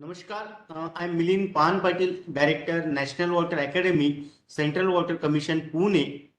Namaskar, I'm Milind Pan Patil, Director, National Water Academy, Central Water Commission, Pune.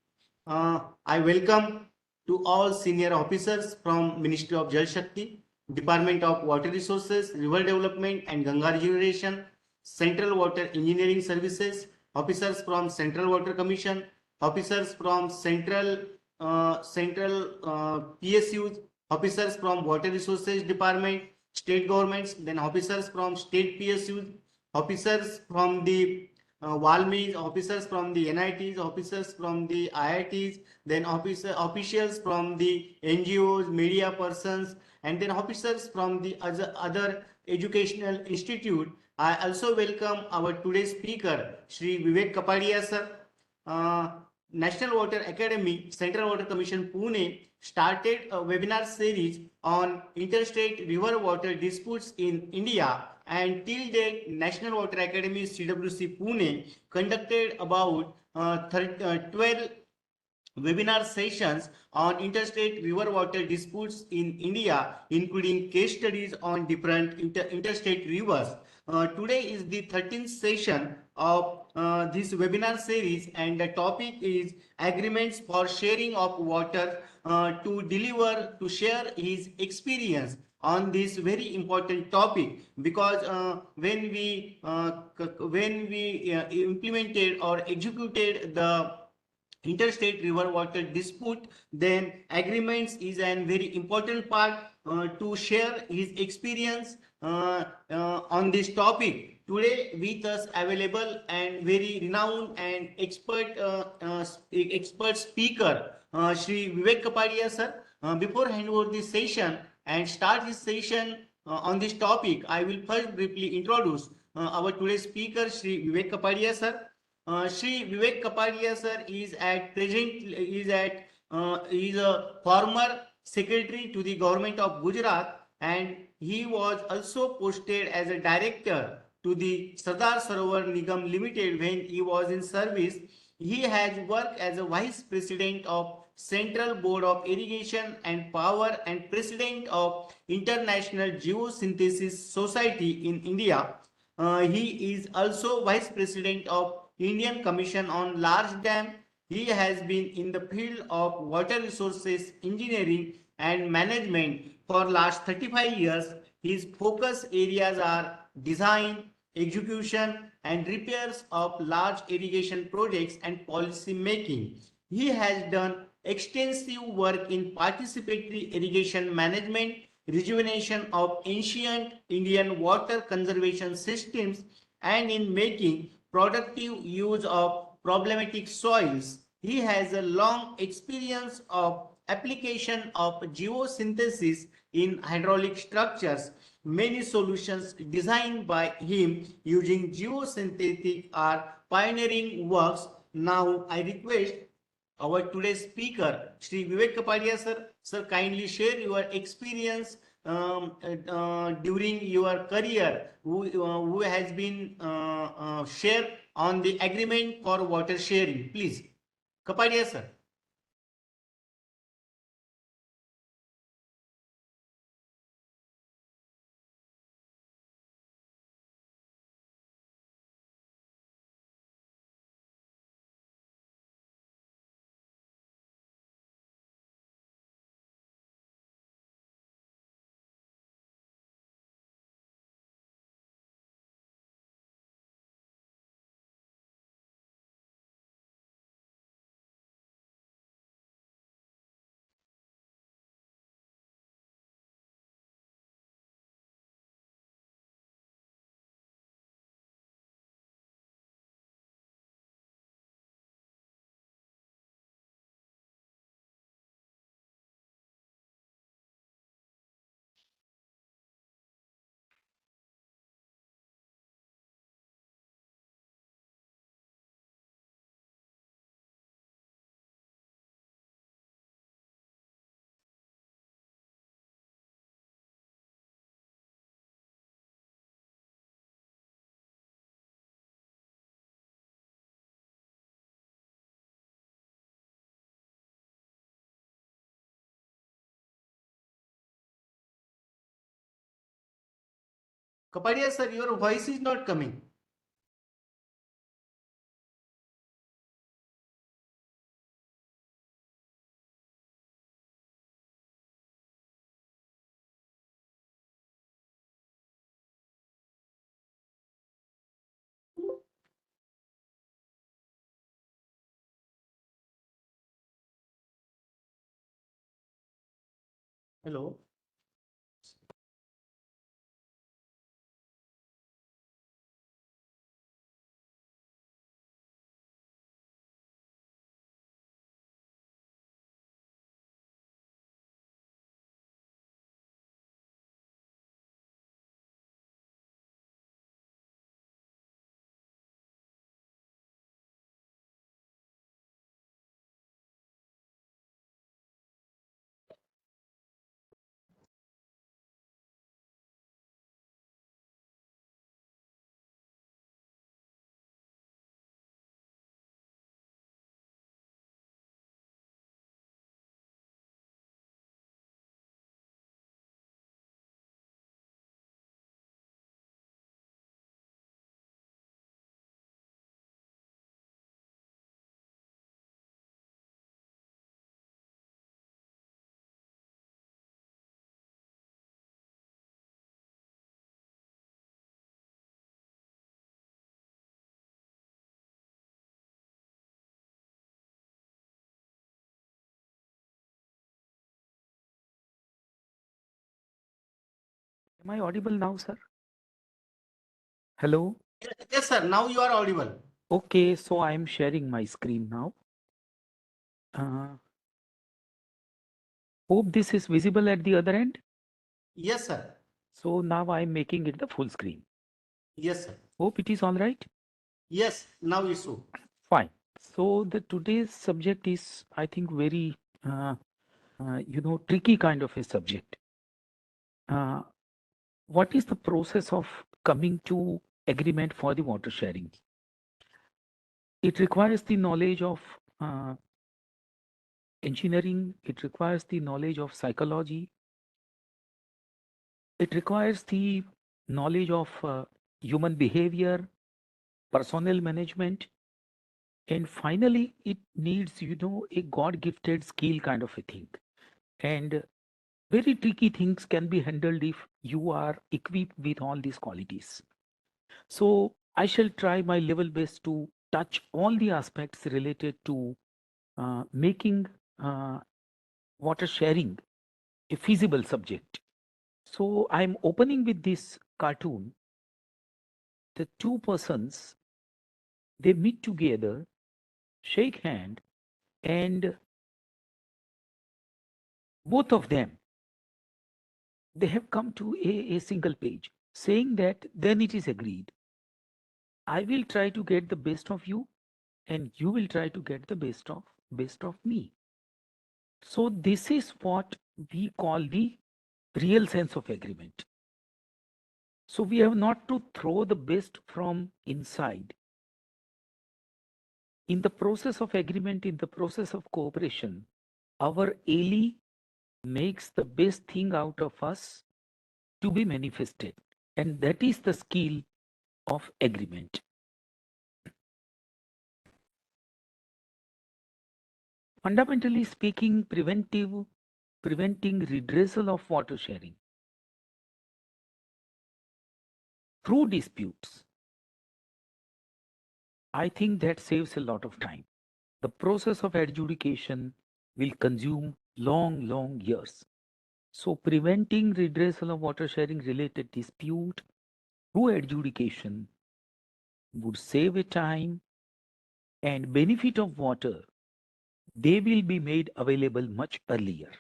I welcome to all senior officers from Ministry of Jal Shakti, Department of Water Resources, River Development and Ganga Regeneration, Central Water Engineering Services, officers from Central Water Commission, officers from Central PSUs, officers from Water Resources Department, state governments, then officers from state PSUs, officers from the Walmis, officers from the NITs, officers from the IITs, then officials from the NGOs, media persons, and then officers from the other educational institute. I also welcome our today's speaker, Shri Vivek Kapadia sir. Uh, National Water Academy, Central Water Commission Pune started a webinar series on interstate river water disputes in India, and till date National Water Academy CWC Pune conducted about 12 webinar sessions on interstate river water disputes in India, including case studies on different interstate rivers. Today is the 13th session of this webinar series, and the topic is agreements for sharing of water. To share his experience on this very important topic, because when we implemented or executed the interstate river water dispute, then agreements is a very important part to share his experience on this topic. Today with us available and very renowned and expert speaker, Shri Vivek Kapadia sir. Before hand over this session and start this session on this topic, I will first briefly introduce our today's speaker, Shri Vivek Kapadia sir. Shri Vivek Kapadia sir is a former secretary to the government of Gujarat, and he was also posted as a director to the Sardar Sarovar Nigam Limited when he was in service. He has worked as a vice president of Central Board of Irrigation and Power and president of International Geosynthesis Society in India. He is also vice president of Indian Commission on Large Dam. He has been in the field of water resources engineering and management for last 35 years. His focus areas are design, execution and repairs of large irrigation projects and policy making. He has done extensive work in participatory irrigation management, rejuvenation of ancient Indian water conservation systems, and in making productive use of problematic soils. He has a long experience of application of geosynthesis in hydraulic structures. Many solutions designed by him using geosynthetic are pioneering works. Now I request our today's speaker, Shri Vivek Kapadia sir. Sir, kindly share your experience during your career, who has been shared on the agreement for water sharing. Please, Kapadia sir. Kapadia sir, your voice is not coming. Hello. Am I audible now, sir? Hello? Yes, sir. Now you are audible. Okay, so I am sharing my screen now. Hope this is visible at the other end. Yes, sir. So now I am making it the full screen. Yes, sir. Hope it is all right. Yes, now it's so. Fine. So the today's subject is, I think, very, tricky kind of a subject. What is the process of coming to agreement for the water sharing? It requires the knowledge of engineering. It requires the knowledge of psychology. It requires the knowledge of human behavior, personnel management, and finally, it needs, a God gifted skill kind of a thing. And very tricky things can be handled if you are equipped with all these qualities. So, I shall try my level best to touch all the aspects related to making water sharing a feasible subject. So, I'm opening with this cartoon. The two persons, they meet together, shake hand, and both of them, they have come to a single page saying that then it is agreed, I will try to get the best of you and you will try to get the best of me. So this is what we call the real sense of agreement. So we have not to throw the best from inside. In the process of agreement, in the process of cooperation, our ally makes the best thing out of us to be manifested. And that is the skill of agreement. Fundamentally speaking, preventing redressal of water sharing through disputes, I think that saves a lot of time. The process of adjudication will consume long years. So preventing redressal of water sharing related dispute through adjudication would save a time and benefit of water. They will be made available much earlier.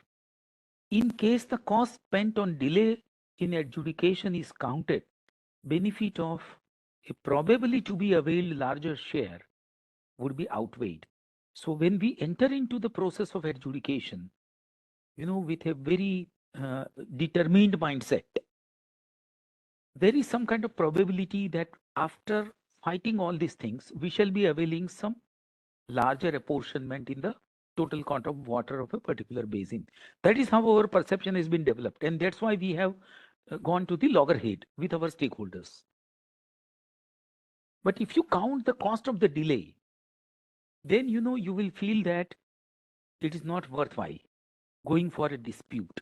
In case the cost spent on delay in adjudication is counted, benefit of a probably to be availed larger share would be outweighed. So when we enter into the process of adjudication, with a very determined mindset, there is some kind of probability that after fighting all these things, we shall be availing some larger apportionment in the total quantum of water of a particular basin. That is how our perception has been developed. And that's why we have gone to the loggerhead with our stakeholders. But if you count the cost of the delay, then you will feel that it is not worthwhile going for a dispute.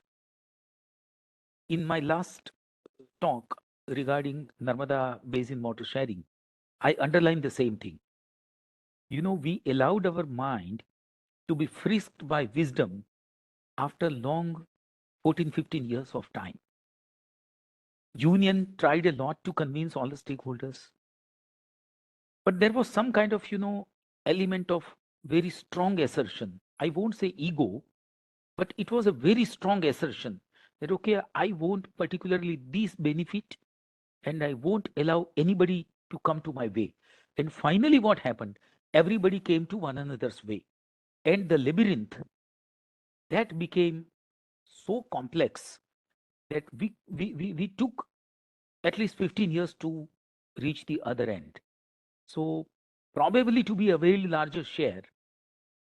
In my last talk regarding Narmada Basin water sharing, I underlined the same thing. We allowed our mind to be frisked by wisdom after long 14, 15 years of time. Union tried a lot to convince all the stakeholders, but there was some kind of, element of very strong assertion. I won't say ego, but it was a very strong assertion that, okay, I want particularly this benefit and I won't allow anybody to come to my way. And finally, what happened? Everybody came to one another's way. And the labyrinth that became so complex that we took at least 15 years to reach the other end. So, probably to be a very larger share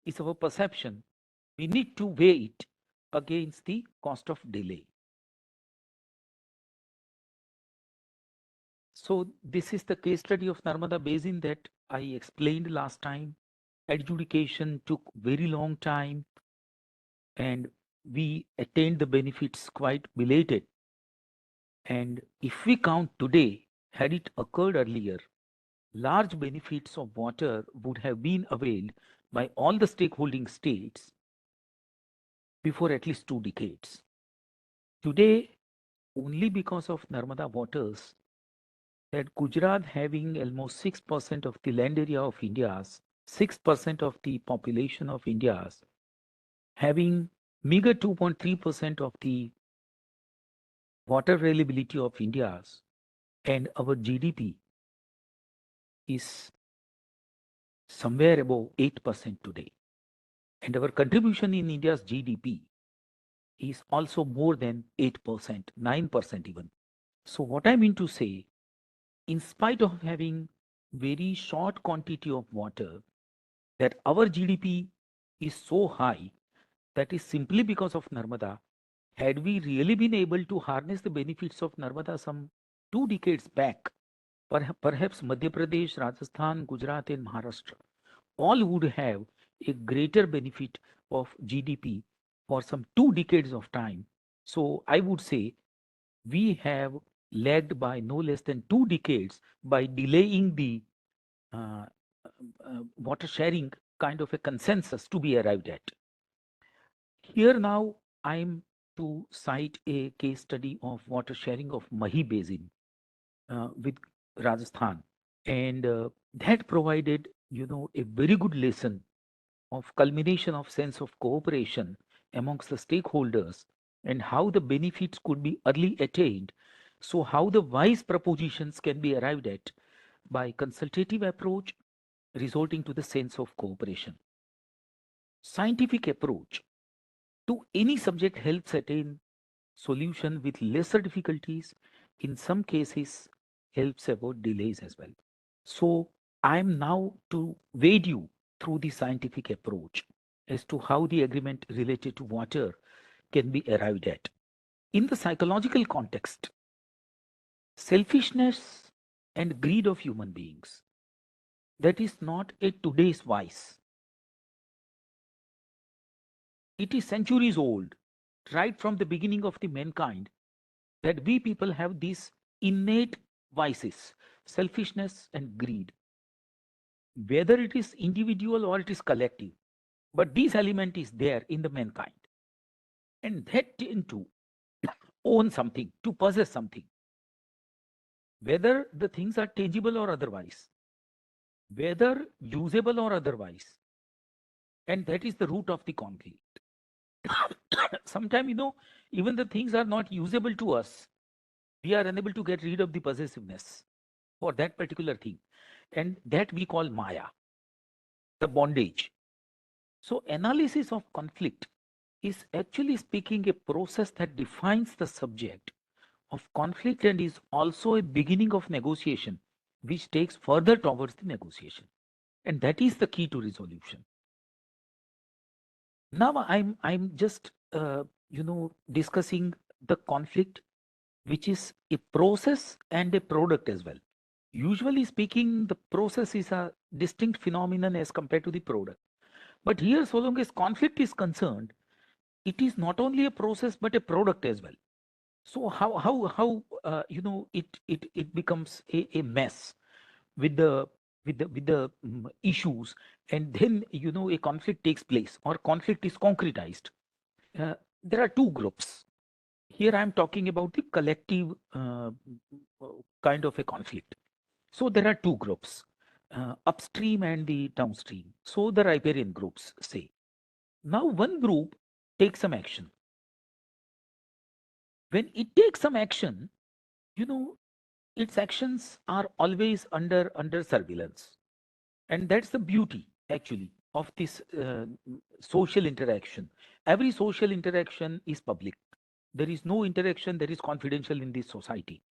is our perception. We need to weigh it against the cost of delay. So, this is the case study of Narmada Basin that I explained last time. Adjudication took very long time and we attained the benefits quite belated. And if we count today, had it occurred earlier, large benefits of water would have been availed by all the stakeholding states before at least 2 decades. Today, only because of Narmada waters, that Gujarat having almost 6% of the land area of India's, 6% of the population of India's, having meager 2.3% of the water availability of India's, and our GDP is somewhere above 8% today. And our contribution in India's GDP is also more than 8%, 9% even. So what I mean to say, in spite of having very short quantity of water, that our GDP is so high, that is simply because of Narmada. Had we really been able to harness the benefits of Narmada some 2 decades back, perhaps Madhya Pradesh, Rajasthan, Gujarat, and Maharashtra all would have a greater benefit of GDP for some 2 decades of time. So I would say we have lagged by no less than 2 decades by delaying the uh, water sharing kind of a consensus to be arrived at. Here now I'm to cite a case study of water sharing of Mahi Basin with Rajasthan, and that provided a very good lesson of culmination of sense of cooperation amongst the stakeholders and how the benefits could be early attained. So how the wise propositions can be arrived at by consultative approach resulting to the sense of cooperation. Scientific approach to any subject helps attain solution with lesser difficulties, in some cases helps avoid delays as well. So I am now to wade you through the scientific approach as to how the agreement related to water can be arrived at. In the psychological context, selfishness and greed of human beings, that is not a today's vice. It is centuries old, right from the beginning of the mankind, that we people have these innate vices, selfishness and greed, whether it is individual or it is collective, but this element is there in the mankind, and that tend to own something, to possess something, whether the things are tangible or otherwise, whether usable or otherwise, and that is the root of the conflict. Sometimes, even the things are not usable to us, we are unable to get rid of the possessiveness for that particular thing, and that we call Maya, the bondage. So analysis of conflict is actually speaking a process that defines the subject of conflict and is also a beginning of negotiation which takes further towards the negotiation, and that is the key to resolution. Now I'm just discussing the conflict which is a process and a product as well. Usually speaking, the process is a distinct phenomenon as compared to the product. But here, so long as conflict is concerned, it is not only a process but a product as well. So how it becomes a mess with the issues, and then a conflict takes place or conflict is concretized. There are two groups. Here I am talking about the collective kind of a conflict. So there are two groups, upstream and the downstream. So the riparian groups say. Now one group takes some action. When it takes some action, you know, its actions are always under surveillance. And that's the beauty actually of this social interaction. Every social interaction is public. There is no interaction that is confidential in this society.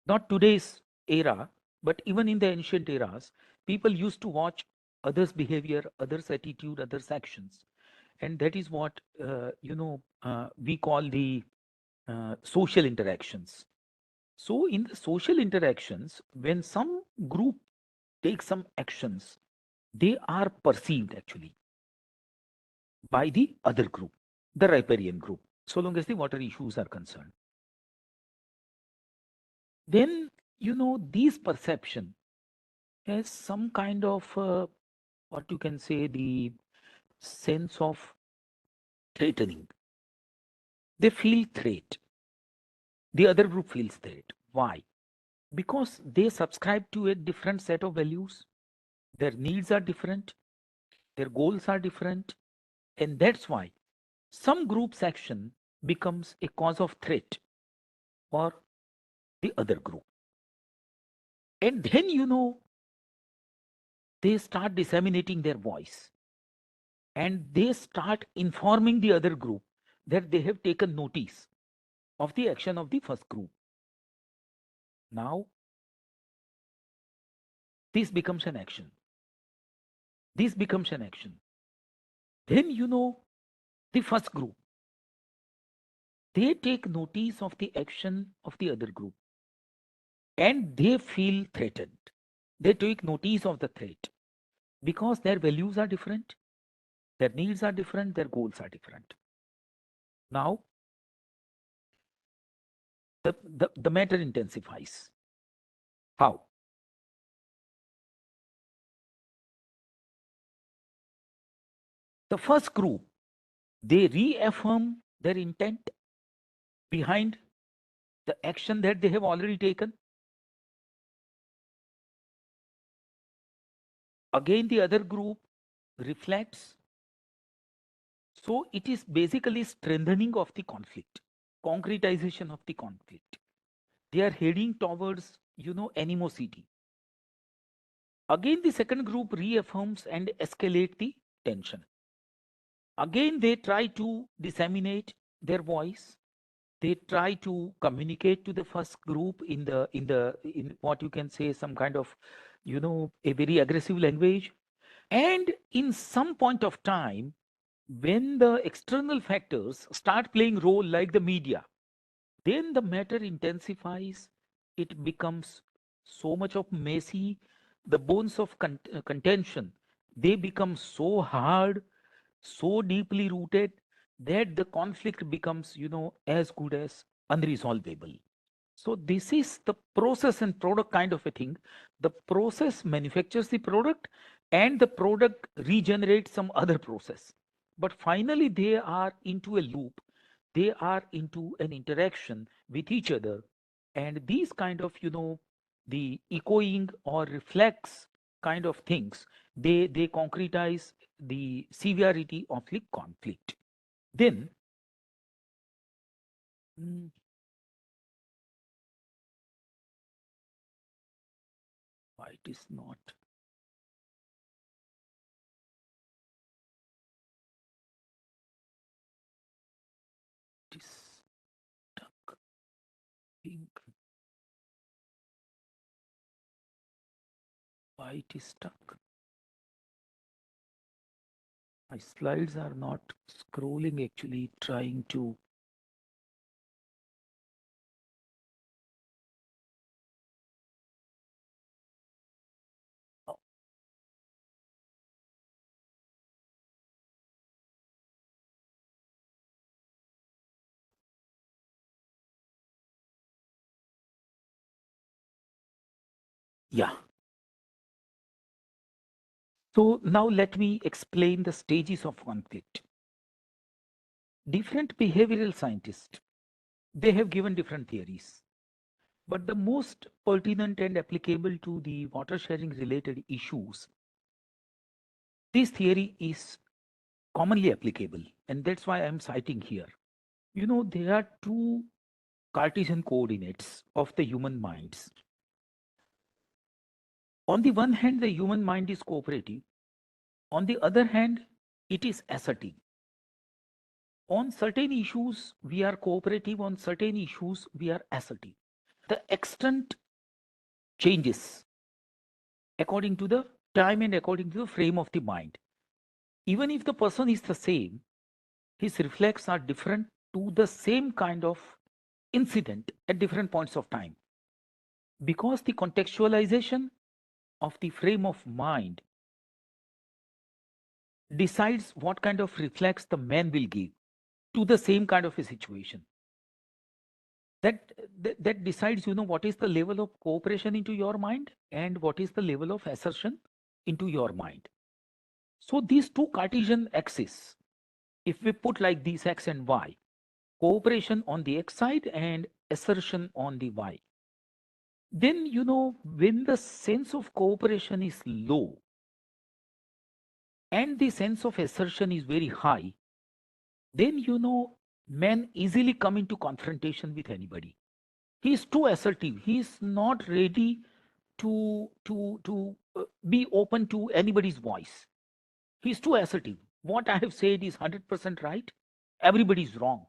Not today's era, but even in the ancient eras, people used to watch others' behavior, others' attitude, others' actions. And that is what, we call the social interactions. So, in the social interactions, when some group takes some actions, they are perceived actually by the other group, the riparian group, so long as the water issues are concerned. Then, these perception has some kind of what you can say the sense of threatening. They feel threat. The other group feels threat. Why? Because they subscribe to a different set of values. Their needs are different. Their goals are different. And that's why some group's action becomes a cause of threat for the other group. And then, they start disseminating their voice and they start informing the other group that they have taken notice of the action of the first group. Now, this becomes an action. This becomes an action. Then, the first group, they take notice of the action of the other group and they feel threatened. They take notice of the threat because their values are different, their needs are different, their goals are different. Now, the matter intensifies. How? The first group, they reaffirm their intent behind the action that they have already taken. Again, the other group reflects. So it is basically strengthening of the conflict, concretization of the conflict. They are heading towards, animosity. Again, the second group reaffirms and escalate the tension. Again, they try to disseminate their voice. They try to communicate to the first group in what you can say some kind of, a very aggressive language. And in some point of time, when the external factors start playing role like the media, then the matter intensifies. It becomes so much of messy. The bones of contention, they become so hard, so deeply rooted that the conflict becomes, as good as unresolvable. So this is the process and product kind of a thing. The process manufactures the product and the product regenerates some other process. But finally, they are into a loop. They are into an interaction with each other. And these kind of, the echoing or reflex kind of things, they concretize the severity of the conflict. Then, mm, why it is not? It is stuck. Think why it is stuck. My slides are not scrolling actually, trying to Yeah. So now let me explain the stages of conflict. Different behavioral scientists, they have given different theories. But the most pertinent and applicable to the water sharing related issues, this theory is commonly applicable. And that's why I'm citing here. You know, there are two Cartesian coordinates of the human minds. On the one hand, the human mind is cooperative. On the other hand, it is assertive. On certain issues, we are cooperative. On certain issues, we are assertive. The extent changes according to the time and according to the frame of the mind. Even if the person is the same, his reflex are different to the same kind of incident at different points of time. Because the contextualization of the frame of mind decides what kind of reflex the man will give to the same kind of a situation. That decides, you know, what is the level of cooperation into your mind and what is the level of assertion into your mind. So these two Cartesian axes, if we put like these x and y, cooperation on the x side and assertion on the y, then, you know, when the sense of cooperation is low and the sense of assertion is very high, then, you know, man easily come into confrontation with anybody. He is too assertive. He is not ready to be open to anybody's voice. He is too assertive. What I have said is 100% right. Everybody is wrong.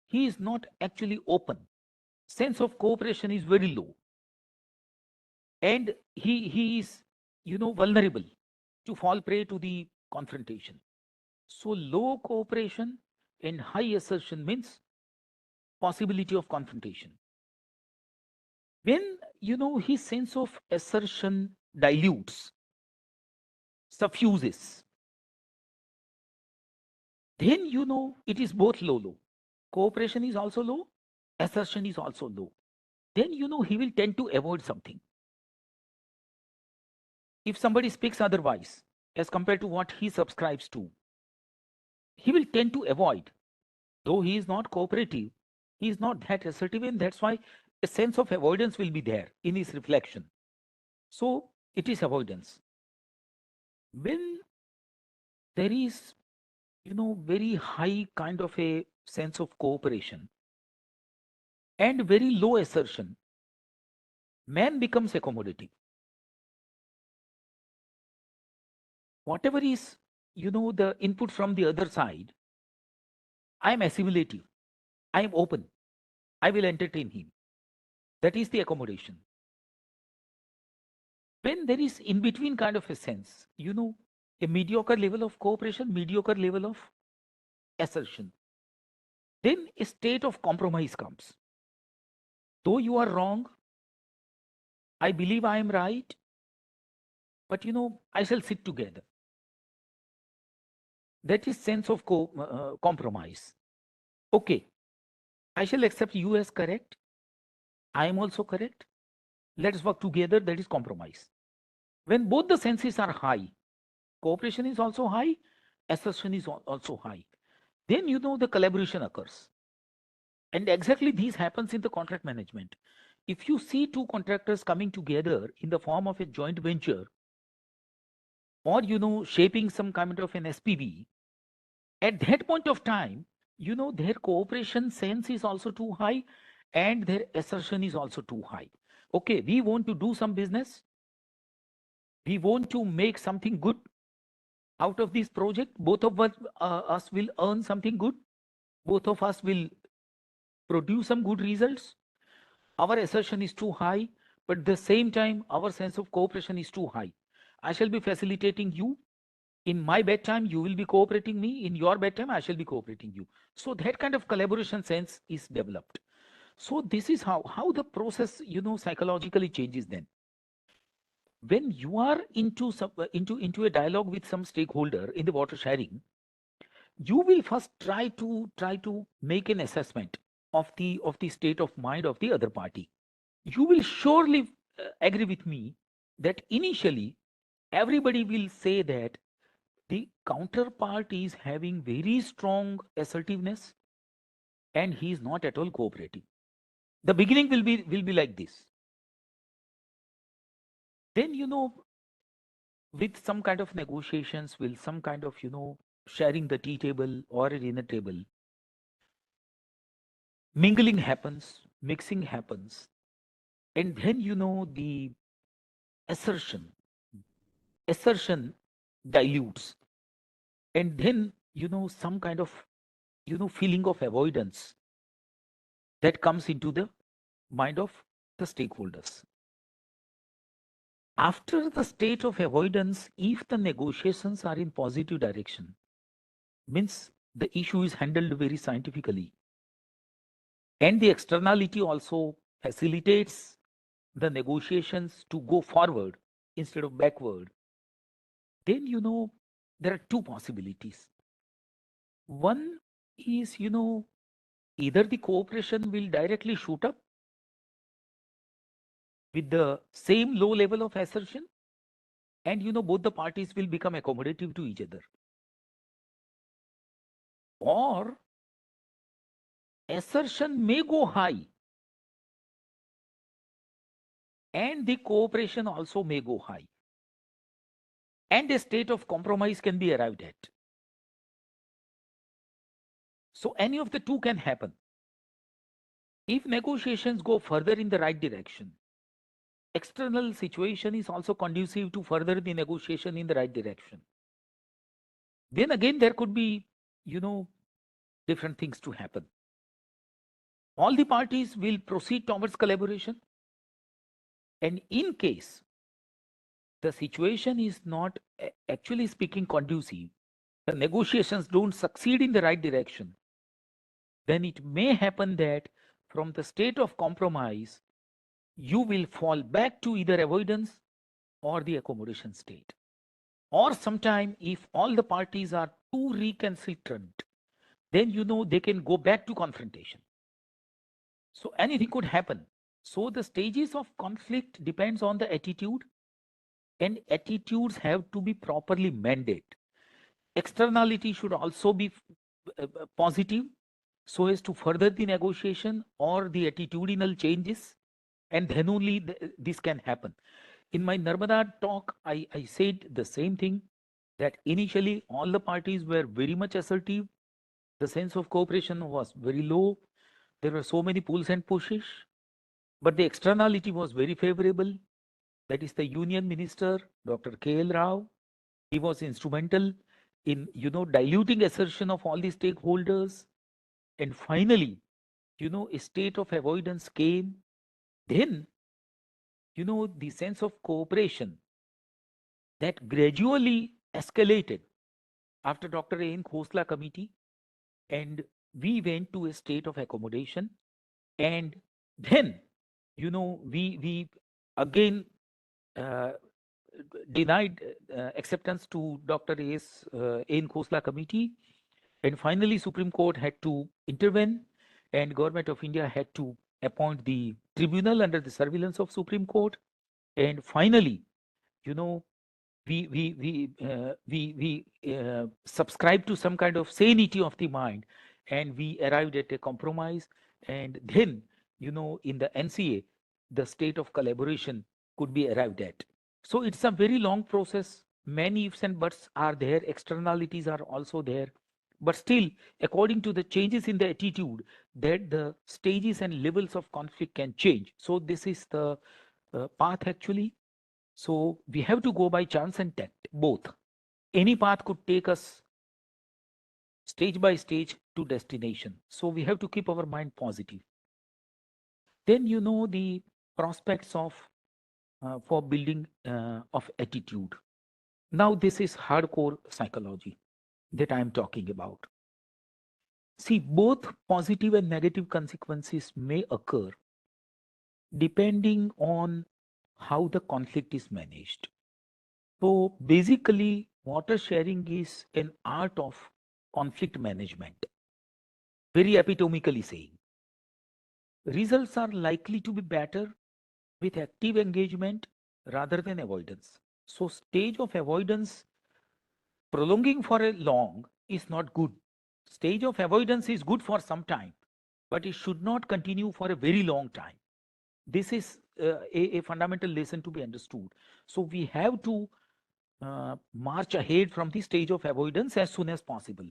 He is not actually open. Sense of cooperation is very low. And he is, you know, vulnerable to fall prey to the confrontation. So low cooperation and high assertion means possibility of confrontation. When, you know, his sense of assertion dilutes, suffuses, then, you know, it is both low. Cooperation is also low, assertion is also low. Then, you know, he will tend to avoid something. If somebody speaks otherwise, as compared to what he subscribes to, he will tend to avoid. Though he is not cooperative, he is not that assertive, and that's why a sense of avoidance will be there in his reflection. So it is avoidance. When there is, you know, very high kind of a sense of cooperation and very low assertion, man becomes accommodative. Whatever is, you know, the input from the other side, I am assimilative, I am open, I will entertain him. That is the accommodation. When there is in between kind of a sense, you know, a mediocre level of cooperation, mediocre level of assertion, then a state of compromise comes. Though you are wrong, I believe I am right, but, you know, I shall sit together. That is sense of compromise. Okay, I shall accept you as correct. I am also correct. Let's work together. That is compromise. When both the senses are high, cooperation is also high, assertion is also high. Then, you know, the collaboration occurs. And exactly this happens in the contract management. If you see two contractors coming together in the form of a joint venture, or, you know, shaping some kind of an SPV, at that point of time, you know, their cooperation sense is also too high and their assertion is also too high. Okay, we want to do some business. We want to make something good out of this project. Both of us will earn something good. Both of us will produce some good results. Our assertion is too high, but at the same time, our sense of cooperation is too high. I shall be facilitating you. In my bedtime, you will be cooperating me. In your bedtime, I shall be cooperating you. So that kind of collaboration sense is developed. So this is how the process, you know, psychologically changes then. When you are into a dialogue with some stakeholder in the water sharing, you will first try to make an assessment of the state of mind of the other party. You will surely agree with me that initially everybody will say that the counterpart is having very strong assertiveness and he is not at all cooperating. The beginning will be like this. Then, with some kind of negotiations, with some kind of, sharing the tea table or a dinner table, mingling happens, mixing happens, and then, the assertion, assertion dilutes, and then, some kind of, feeling of avoidance that comes into the mind of the stakeholders. After the state of avoidance, if the negotiations are in positive direction, means the issue is handled very scientifically, and the externality also facilitates the negotiations to go forward instead of backward, then, there are two possibilities. One is, either the cooperation will directly shoot up with the same low level of assertion, and, both the parties will become accommodative to each other. Or assertion may go high and the cooperation also may go high, and a state of compromise can be arrived at. So any of the two can happen. If negotiations go further in the right direction, external situation is also conducive to further the negotiation in the right direction, then again there could be, different things to happen. All the parties will proceed towards collaboration, and in case the situation is not actually speaking conducive, the negotiations don't succeed in the right direction, then it may happen that from the state of compromise, you will fall back to either avoidance or the accommodation state. Or sometime, if all the parties are too recalcitrant, then, they can go back to confrontation. So anything could happen. So the stages of conflict depends on the attitude, and attitudes have to be properly mended. Externality should also be positive so as to further the negotiation or the attitudinal changes, and then only this can happen. In my Narmada talk, I said the same thing, that initially all the parties were very much assertive. The sense of cooperation was very low. There were so many pulls and pushes, but the externality was very favorable. That is the Union Minister, Dr. K.L. Rao. He was instrumental in, diluting assertion of all the stakeholders. And finally, a state of avoidance came. Then, the sense of cooperation that gradually escalated after Dr. A.N. Khosla committee, and we went to a state of accommodation. And then, we again uh, denied acceptance to Dr. A.N. Khosla committee, and finally Supreme Court had to intervene, and Government of India had to appoint the tribunal under the surveillance of Supreme Court. And finally, we subscribed to some kind of sanity of the mind, and we arrived at a compromise. And then, in the NCA, the state of collaboration could be arrived at. So it's a very long process. Many ifs and buts are there. Externalities are also there. But still, according to the changes in the attitude, that the stages and levels of conflict can change. So this is the path actually. So we have to go by chance and tact, both. Any path could take us stage by stage to destination. So we have to keep our mind positive. Then, the prospects of for building of attitude. Now this is hardcore psychology that I am talking about. See, both positive and negative consequences may occur depending on how the conflict is managed. So basically, water sharing is an art of conflict management. Very epitomically saying, results are likely to be better with active engagement rather than avoidance. So, stage of avoidance prolonging for a long is not good. Stage of avoidance is good for some time, but it should not continue for a very long time. This is a fundamental lesson to be understood. So we have to march ahead from the stage of avoidance as soon as possible.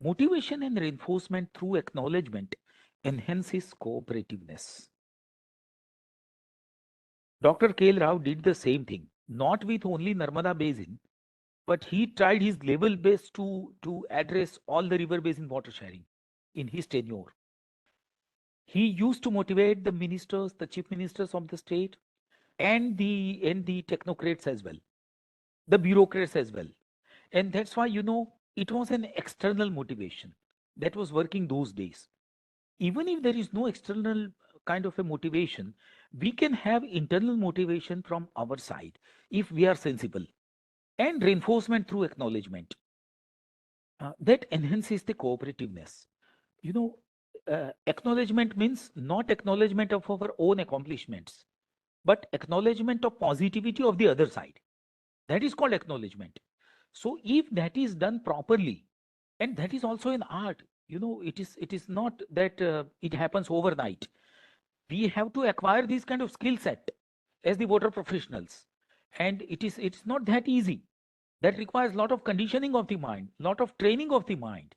Motivation and reinforcement through acknowledgement enhances cooperativeness. Dr. K. Rao did the same thing, not with only Narmada Basin, but he tried his level best to address all the river basin water sharing in his tenure. He used to motivate the ministers, the chief ministers of the state, and the technocrats as well, the bureaucrats as well. And that's why, it was an external motivation that was working those days. Even if there is no external kind of a motivation, we can have internal motivation from our side if we are sensible. And reinforcement through acknowledgement that enhances the cooperativeness. You know, acknowledgement means not acknowledgement of our own accomplishments, but acknowledgement of positivity of the other side. That is called acknowledgement. So if that is done properly, and that is also an art, it is not that it happens overnight. We have to acquire this kind of skill set as the water professionals, and it's not that easy. That requires a lot of conditioning of the mind, lot of training of the mind.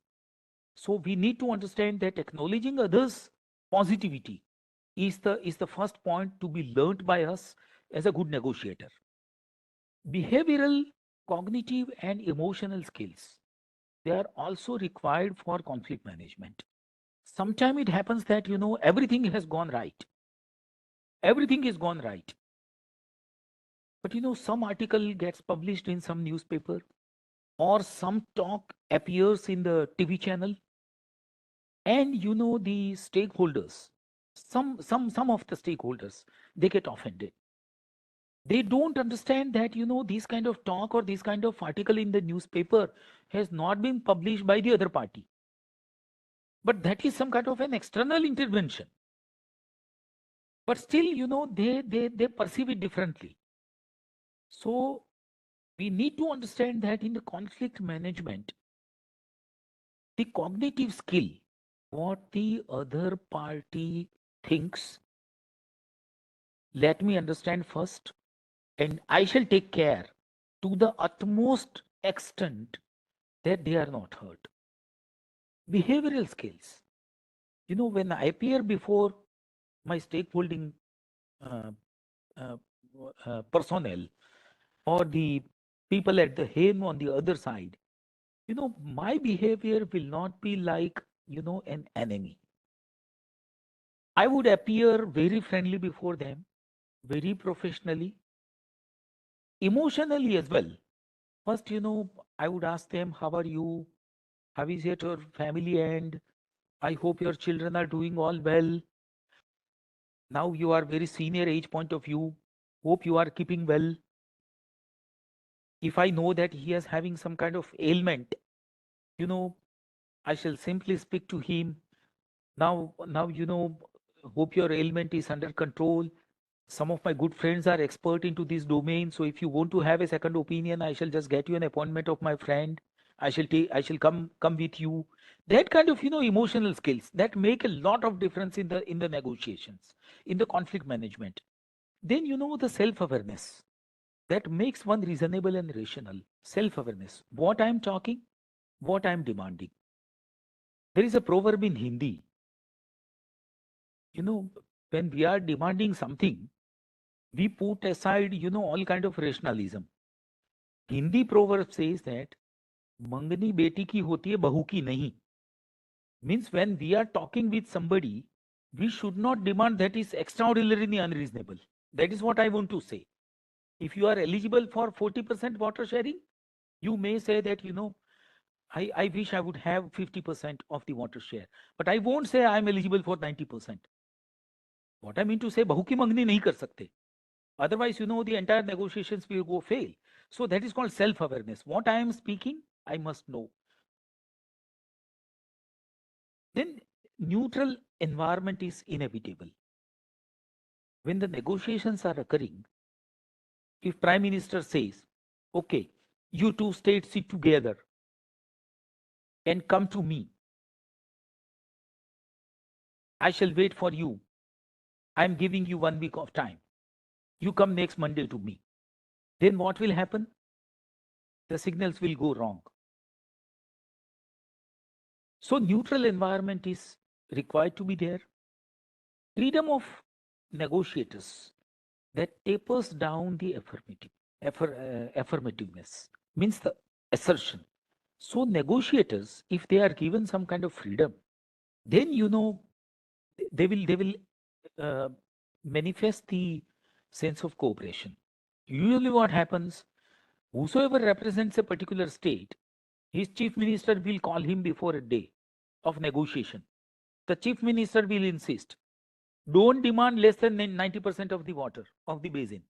So we need to understand that acknowledging others positivity is the first point to be learnt by us as a good negotiator. Behavioral, cognitive, and emotional skills, they are also required for conflict management. Sometimes it happens that, everything has gone right. Everything is gone right. But, some article gets published in some newspaper, or some talk appears in the TV channel, and, the stakeholders, some of the stakeholders, they get offended. They don't understand that, this kind of talk or this kind of article in the newspaper has not been published by the other party, but that is some kind of an external intervention. But still, they perceive it differently. So we need to understand that in the conflict management, the cognitive skill, what the other party thinks, let me understand first, and I shall take care to the utmost extent that they are not hurt. Behavioral skills. When I appear before my stakeholding uh, uh, personnel, or the people at the helm on the other side, my behavior will not be like, an enemy. I would appear very friendly before them, very professionally, emotionally as well. First, I would ask them, how are you? How is it your family? And I hope your children are doing all well. Now you are very senior age point of view. Hope you are keeping well. If I know that he is having some kind of ailment, you know, I shall simply speak to him. Now, hope your ailment is under control. Some of my good friends are expert into this domain. So if you want to have a second opinion, I shall just get you an appointment of my friend. I shall come with you. That kind of, emotional skills that make a lot of difference in the negotiations, in the conflict management. Then, the self-awareness that makes one reasonable and rational. Self-awareness. What I am talking, what I am demanding. There is a proverb in Hindi. When we are demanding something, we put aside, all kind of rationalism. Hindi proverb says that मंगनी बेटी की होती है बहू की नहीं. Means when we are talking with somebody, we should not demand that is extraordinarily unreasonable. That is what I want to say. If you are eligible for 40% water sharing, you may say that, I wish I would have 50% of the water share. But I won't say I am eligible for 90%. What I mean to say, बहू की मंगनी नहीं कर सकते. Otherwise, the entire negotiations will go fail. So that is called self-awareness. What I am speaking, I must know. Then neutral environment is inevitable. When the negotiations are occurring, if Prime Minister says, okay, you two states sit together and come to me, I shall wait for you. I'm giving you 1 week of time. You come next Monday to me. Then what will happen? The signals will go wrong. So neutral environment is required to be there. Freedom of negotiators that tapers down the affirmativeness, means the assertion. So negotiators, if they are given some kind of freedom, then they will uh, manifest the sense of cooperation. Usually what happens, whosoever represents a particular state, his chief minister will call him before a day of negotiation. The chief minister will insist, don't demand less than 90% of the water of the basin.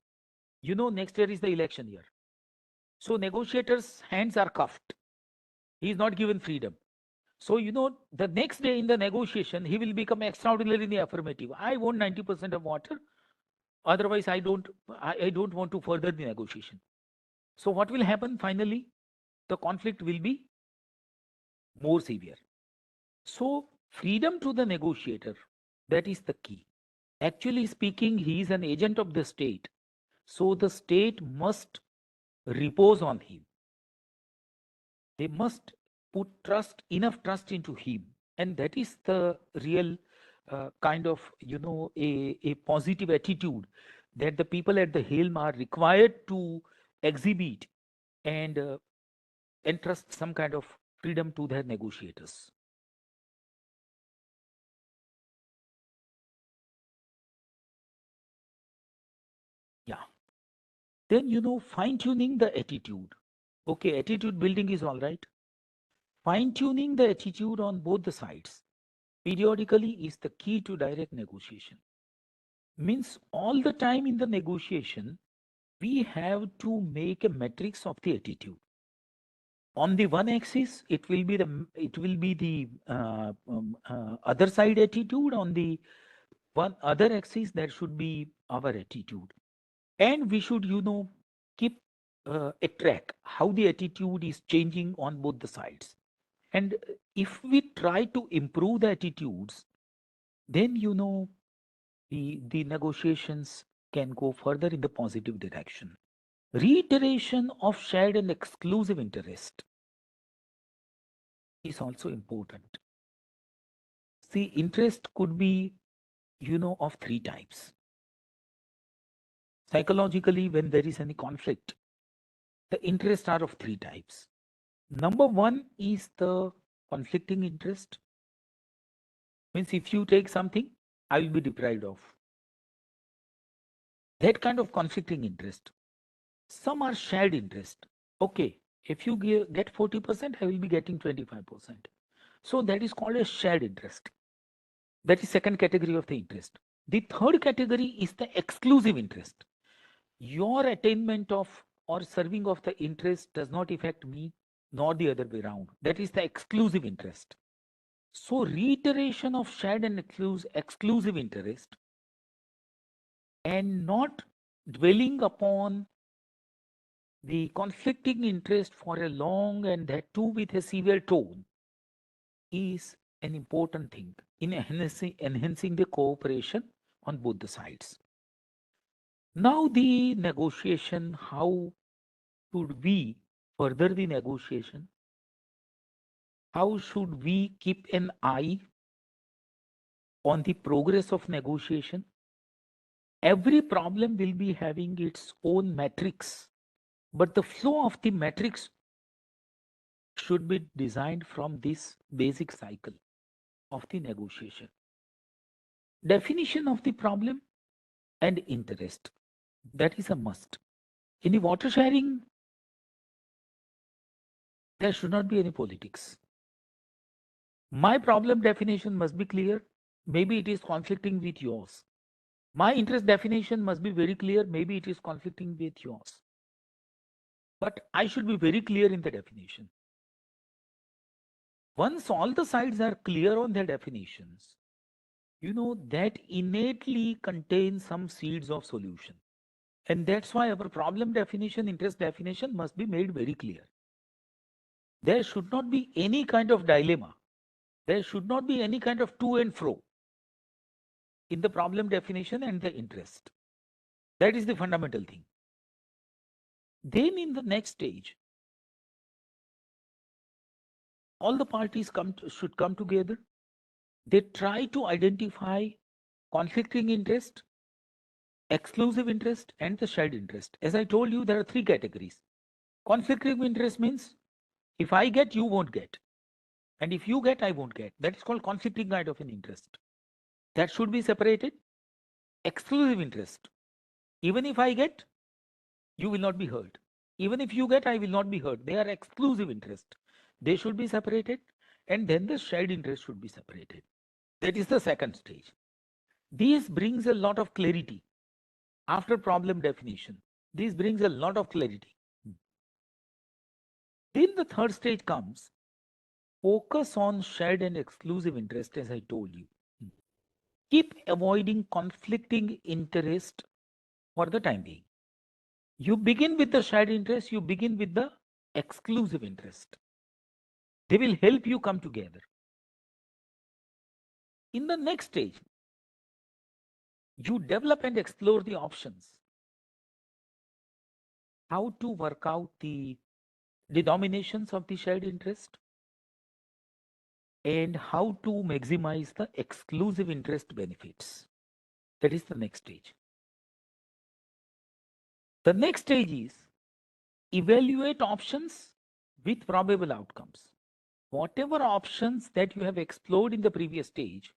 Next year is the election year. So negotiators' hands are cuffed. He is not given freedom. So, the next day in the negotiation, he will become extraordinarily affirmative. I want 90% of water. Otherwise, I don't want to further the negotiation. So what will happen finally? The conflict will be more severe. So freedom to the negotiator, that is the key. Actually speaking, he is an agent of the state. So the state must repose on him. They must put enough trust into him. And that is the real kind of, a positive attitude that the people at the helm are required to exhibit and entrust some kind of freedom to their negotiators. Yeah. Then, fine tuning the attitude. Okay, attitude building is all right. Fine tuning the attitude on both the sides periodically is the key to direct negotiation. Means all the time in the negotiation, we have to make a matrix of the attitude. On the one axis, it will be the other side attitude. On the one other axis, there should be our attitude, and we should keep a track how the attitude is changing on both the sides. And if we try to improve the attitudes, then the negotiations can go further in the positive direction. Reiteration of shared and exclusive interest is also important. See, interest could be, of three types. Psychologically, when there is any conflict, the interests are of three types. Number one is the conflicting interest. Means if you take something, I will be deprived of. That kind of conflicting interest. Some are shared interest. Okay, if you get 40%, I will be getting 25%. So that is called a shared interest. That is second category of the interest. The third category is the exclusive interest. Your attainment of or serving of the interest does not affect me nor the other way around. That is the exclusive interest. So reiteration of shared and exclusive interest and not dwelling upon the conflicting interest for a long and that too with a severe tone is an important thing in enhancing the cooperation on both the sides. Now the negotiation, how should we further the negotiation? How should we keep an eye on the progress of negotiation? Every problem will be having its own matrix, but the flow of the matrix should be designed from this basic cycle of the negotiation. Definition of the problem and interest. That is a must. In the water sharing, there should not be any politics. My problem definition must be clear. Maybe it is conflicting with yours. My interest definition must be very clear. Maybe it is conflicting with yours. But I should be very clear in the definition. Once all the sides are clear on their definitions, that innately contains some seeds of solution. And that's why our problem definition, interest definition must be made very clear. There should not be any kind of dilemma. There should not be any kind of to and fro in the problem definition and the interest. That is the fundamental thing. Then in the next stage, all the parties should come together. They try to identify conflicting interest, exclusive interest, and the shared interest. As I told you, there are three categories. Conflicting interest means if I get, you won't get. And if you get, I won't get. That is called conflicting kind of an interest. That should be separated. Exclusive interest. Even if I get, you will not be hurt. Even if you get, I will not be hurt. They are exclusive interest. They should be separated. And then the shared interest should be separated. That is the second stage. This brings a lot of clarity. After problem definition, this brings a lot of clarity. Then the third stage comes, focus on shared and exclusive interest, as I told you. Keep avoiding conflicting interest for the time being. You begin with the shared interest, you begin with the exclusive interest. They will help you come together. In the next stage, you develop and explore the options. How to work out the dominations of the shared interest and how to maximize the exclusive interest benefits. That is the next stage. The next stage is evaluate options with probable outcomes. Whatever options that you have explored in the previous stage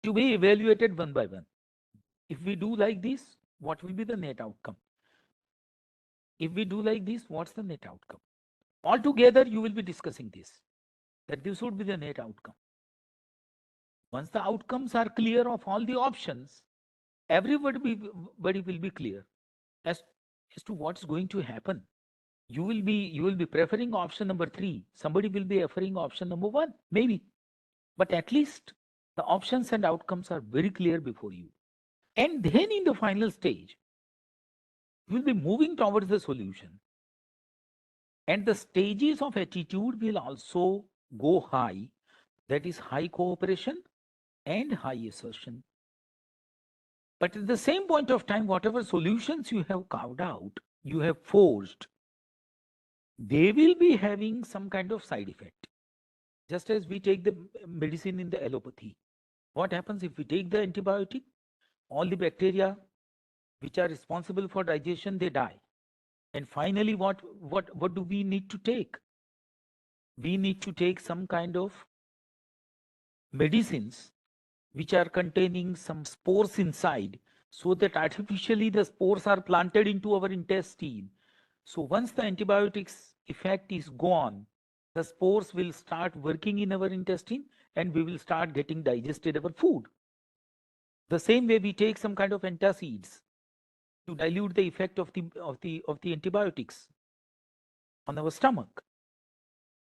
to be evaluated one by one. If we do like this, what will be the net outcome? If we do like this, what's the net outcome? Altogether, you will be discussing this, that this would be the net outcome. Once the outcomes are clear of all the options, everybody will be clear as to what's going to happen. You will be preferring option number 3. Somebody will be preferring option number 1, maybe. But at least the options and outcomes are very clear before you. And then in the final stage, you will be moving towards the solution. And the stages of attitude will also go high. That is high cooperation and high assertion. But at the same point of time, whatever solutions you have carved out, you have forged, they will be having some kind of side effect. Just as we take the medicine in the allopathy. What happens if we take the antibiotic? All the bacteria which are responsible for digestion, they die. And finally, what do we need to take? We need to take some kind of medicines which are containing some spores inside, so that artificially the spores are planted into our intestine. So once the antibiotics effect is gone, the spores will start working in our intestine and we will start getting digested our food. The same way we take some kind of antacids to dilute the effect of the antibiotics on our stomach.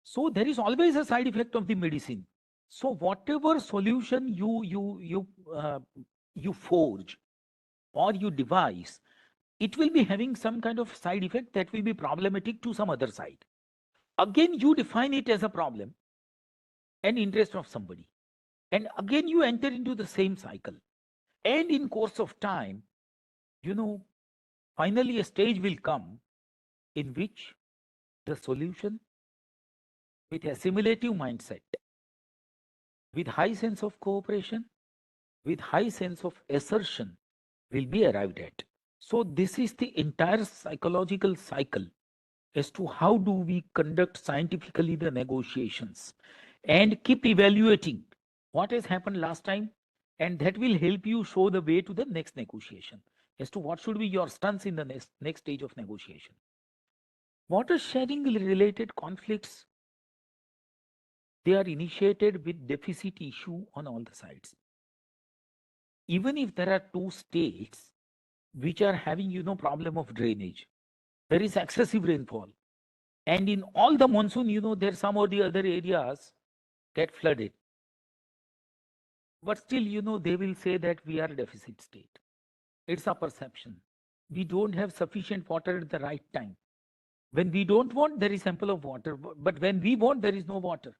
So there is always a side effect of the medicine. So whatever solution you forge or you devise, it will be having some kind of side effect that will be problematic to some other side. Again, you define it as a problem and interest of somebody. And again, you enter into the same cycle. And in course of time, finally a stage will come in which the solution with assimilative mindset, with high sense of cooperation, with high sense of assertion will be arrived at. So this is the entire psychological cycle as to how do we conduct scientifically the negotiations and keep evaluating what has happened last time, and that will help you show the way to the next negotiation as to what should be your stance in the next stage of negotiation. Water sharing related conflicts, they are initiated with deficit issue on all the sides. Even if there are 2 states which are having problem of drainage, there is excessive rainfall, and in all the monsoon there some or the other areas get flooded, but still they will say that we are a deficit state. It's a perception. we don't have sufficient water at the right time. When we don't want, there is ample of water, but when we want, there is no water.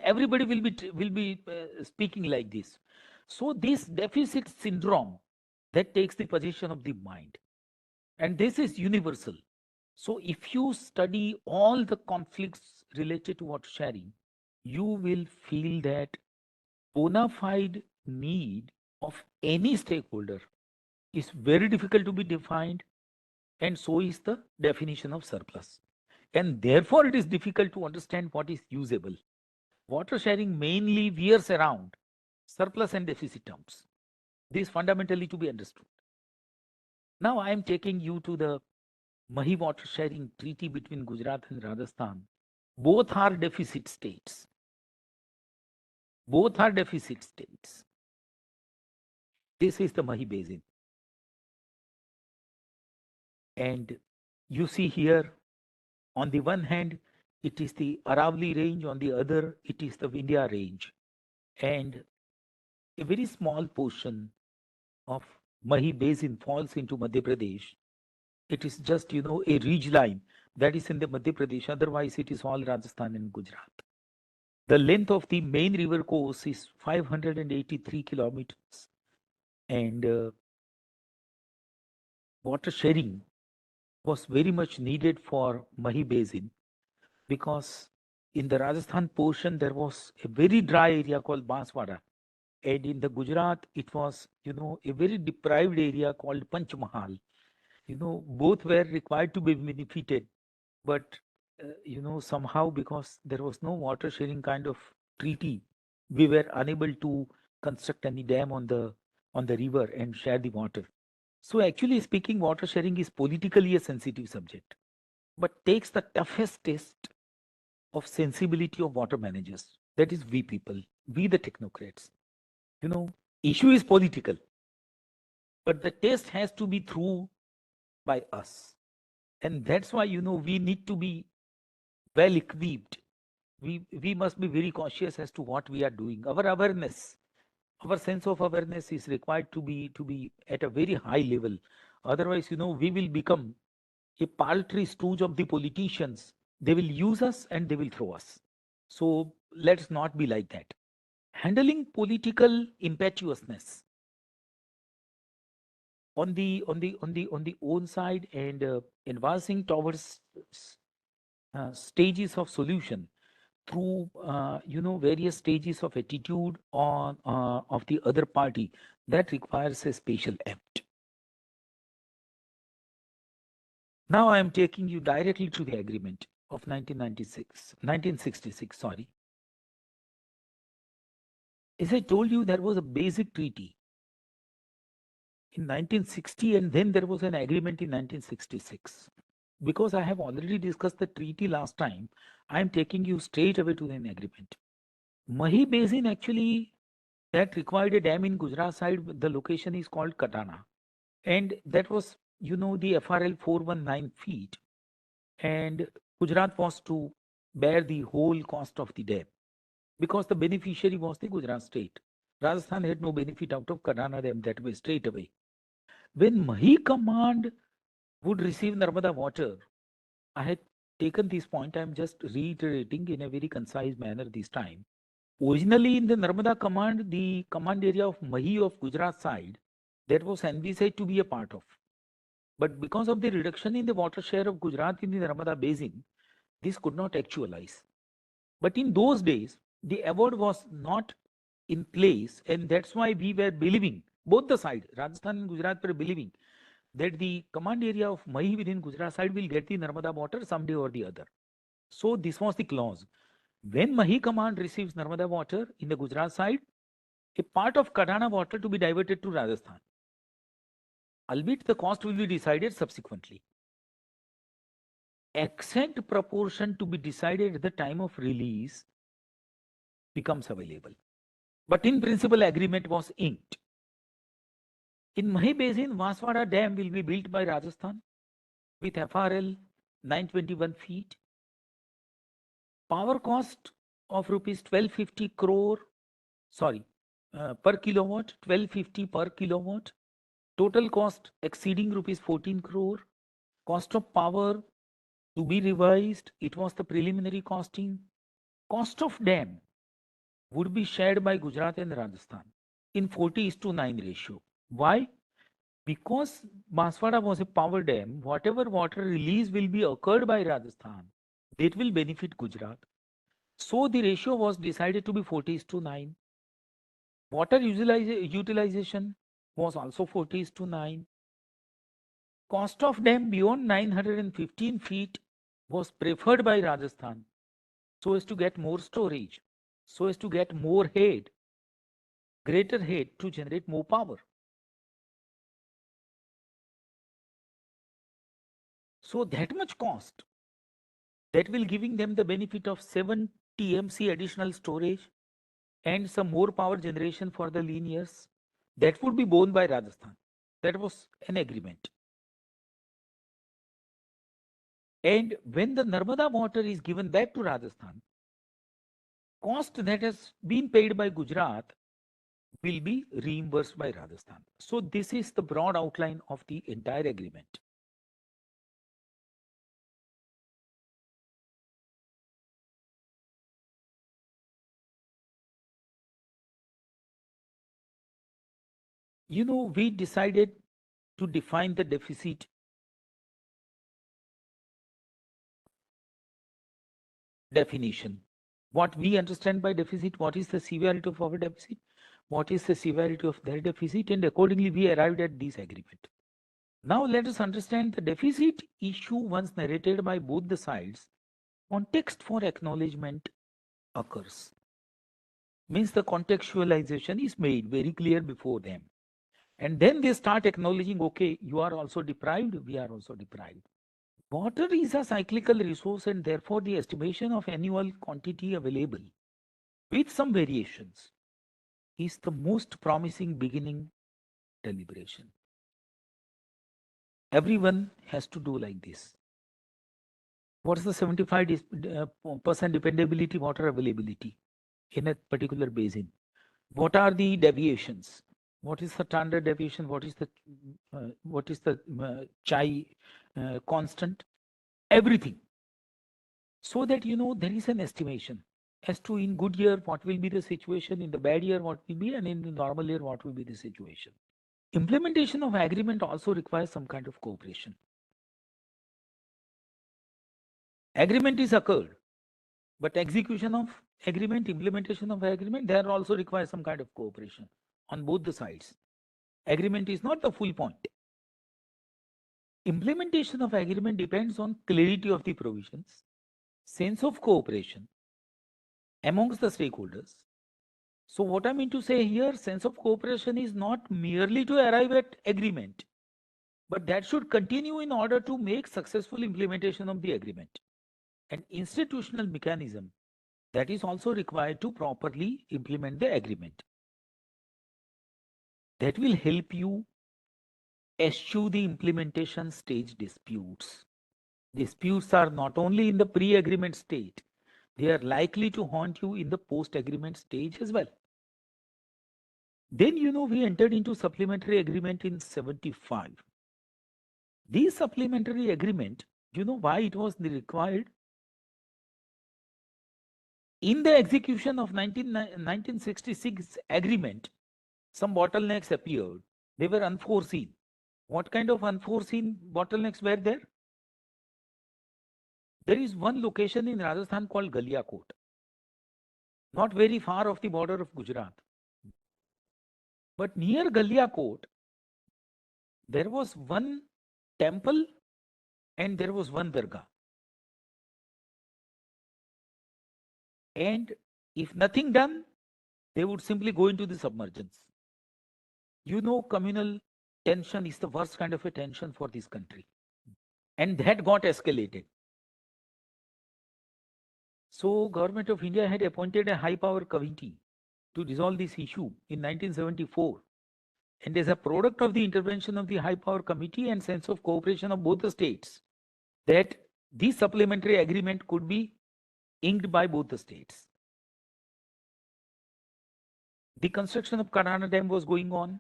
Everybody will be speaking like this. So this deficit syndrome that takes the position of the mind, and this is universal. So if you study all the conflicts related to water sharing, you will feel that bona fide need of any stakeholder is very difficult to be defined, and so is the definition of surplus. And therefore, it is difficult to understand what is usable. Water sharing mainly veers around surplus and deficit terms. This fundamentally to be understood. Now, I am taking you to the Mahi water sharing treaty between Gujarat and Rajasthan. Both are deficit states. Both are deficit states. This is the Mahi basin. And you see here, on the one hand, it is the Aravalli range, on the other, it is the Vindhya range. And a very small portion of Mahi basin falls into Madhya Pradesh. It is just, a ridge line that is in the Madhya Pradesh. Otherwise, it is all Rajasthan and Gujarat. The length of the main river course is 583 kilometers. And water sharing was very much needed for Mahi basin, because in the Rajasthan portion, there was a very dry area called Banswara. And in the Gujarat, it was, a very deprived area called Panchmahal. Both were required to be benefited, but, somehow because there was no water sharing kind of treaty, we were unable to construct any dam on the river and share the water. So actually speaking, water sharing is politically a sensitive subject, but takes the toughest test of sensibility of water managers. That is we people, we the technocrats. Issue is political, but the test has to be through by us. And that's why, we need to be well equipped. We must be very cautious as to what we are doing. Our awareness, our sense of awareness is required to be at a very high level. Otherwise, we will become a paltry stooge of the politicians. They will use us and they will throw us. So let's not be like that. Handling political impetuousness on the own side, and advancing towards stages of solution through various stages of attitude on of the other party, that requires a special act. Now I am taking you directly to the agreement of 1966, sorry. As I told you, there was a basic treaty in 1960, and then there was an agreement in 1966. Because I have already discussed the treaty last time, I am taking you straight away to an agreement. Mahi Basin, actually, that required a dam in Gujarat side. The location is called Katana. And that was, the FRL 419 feet. And Gujarat was to bear the whole cost of the dam, because the beneficiary was the Gujarat state. Rajasthan had no benefit out of Katana dam that way straight away. When Mahi command would receive Narmada water, I had taken this point. I am just reiterating in a very concise manner this time. Originally, in the Narmada command, the command area of Mahi of Gujarat side, that was envisaged to be a part of. But because of the reduction in the water share of Gujarat in the Narmada basin, this could not actualize. But in those days, the award was not in place, and that's why we were believing, both the side, Rajasthan and Gujarat were believing, that the command area of Mahi within Gujarat side will get the Narmada water someday or the other. So this was the clause. When Mahi command receives Narmada water in the Gujarat side, a part of Kadana water to be diverted to Rajasthan, albeit the cost will be decided subsequently. Exact proportion to be decided at the time of release becomes available. But in principle, agreement was inked. In Mahi Basin, Banswara Dam will be built by Rajasthan with FRL 921 feet. Power cost of rupees 1250 crore, per kilowatt, 1250 per kilowatt. Total cost exceeding rupees 14 crore. Cost of power to be revised. It was the preliminary costing. Cost of dam would be shared by Gujarat and Rajasthan in 40:9 ratio. Why? Because Banswara was a power dam, whatever water release will be occurred by Rajasthan, that will benefit Gujarat. So the ratio was decided to be 40:9. Water utilization was also 40:9. Cost of dam beyond 915 feet was preferred by Rajasthan so as to get more storage, so as to get more head, greater head to generate more power. So that much cost, that will giving them the benefit of 7 TMC additional storage and some more power generation for the lean years, that would be borne by Rajasthan. That was an agreement. And when the Narmada water is given back to Rajasthan, cost that has been paid by Gujarat will be reimbursed by Rajasthan. So this is the broad outline of the entire agreement. You know, we decided to define the deficit definition. What we understand by deficit, what is the severity of our deficit, what is the severity of their deficit, and accordingly we arrived at this agreement. Now let us understand the deficit issue once narrated by both the sides. Context for acknowledgement occurs. Means the contextualization is made very clear before them. And then they start acknowledging, okay, you are also deprived, we are also deprived. Water is a cyclical resource and therefore the estimation of annual quantity available with some variations is the most promising beginning deliberation. Everyone has to do like this. What is the 75% dependability water availability in a particular basin? What are the deviations? What is the standard deviation? What is the chi constant? Everything. So that you know there is an estimation as to in good year what will be the situation, in the bad year what will be, and in the normal year what will be the situation. Implementation of agreement also requires some kind of cooperation. Agreement is occurred, but execution of agreement, implementation of agreement, there also requires some kind of cooperation on both the sides. Agreement is not the full point. Implementation of agreement depends on clarity of the provisions, sense of cooperation amongst the stakeholders. So what I mean to say here, sense of cooperation is not merely to arrive at agreement, but that should continue in order to make successful implementation of the agreement. An institutional mechanism that is also required to properly implement the agreement. That will help you eschew the implementation stage disputes. Disputes are not only in the pre-agreement state, they are likely to haunt you in the post-agreement stage as well. Then, you know, we entered into supplementary agreement in 75. This supplementary agreement, you know why it was required? In the execution of 1966 agreement, some bottlenecks appeared. They were unforeseen. What kind of unforeseen bottlenecks were there? There is one location in Rajasthan called Galiakot, not very far off the border of Gujarat. But near Galiakot, there was one temple and there was one dargah. And if nothing done, they would simply go into the submergence. You know, communal tension is the worst kind of a tension for this country. And that got escalated. So Government of India had appointed a high power committee to resolve this issue in 1974. And as a product of the intervention of the high power committee and sense of cooperation of both the states, that this supplementary agreement could be inked by both the states. The construction of Karana Dam was going on.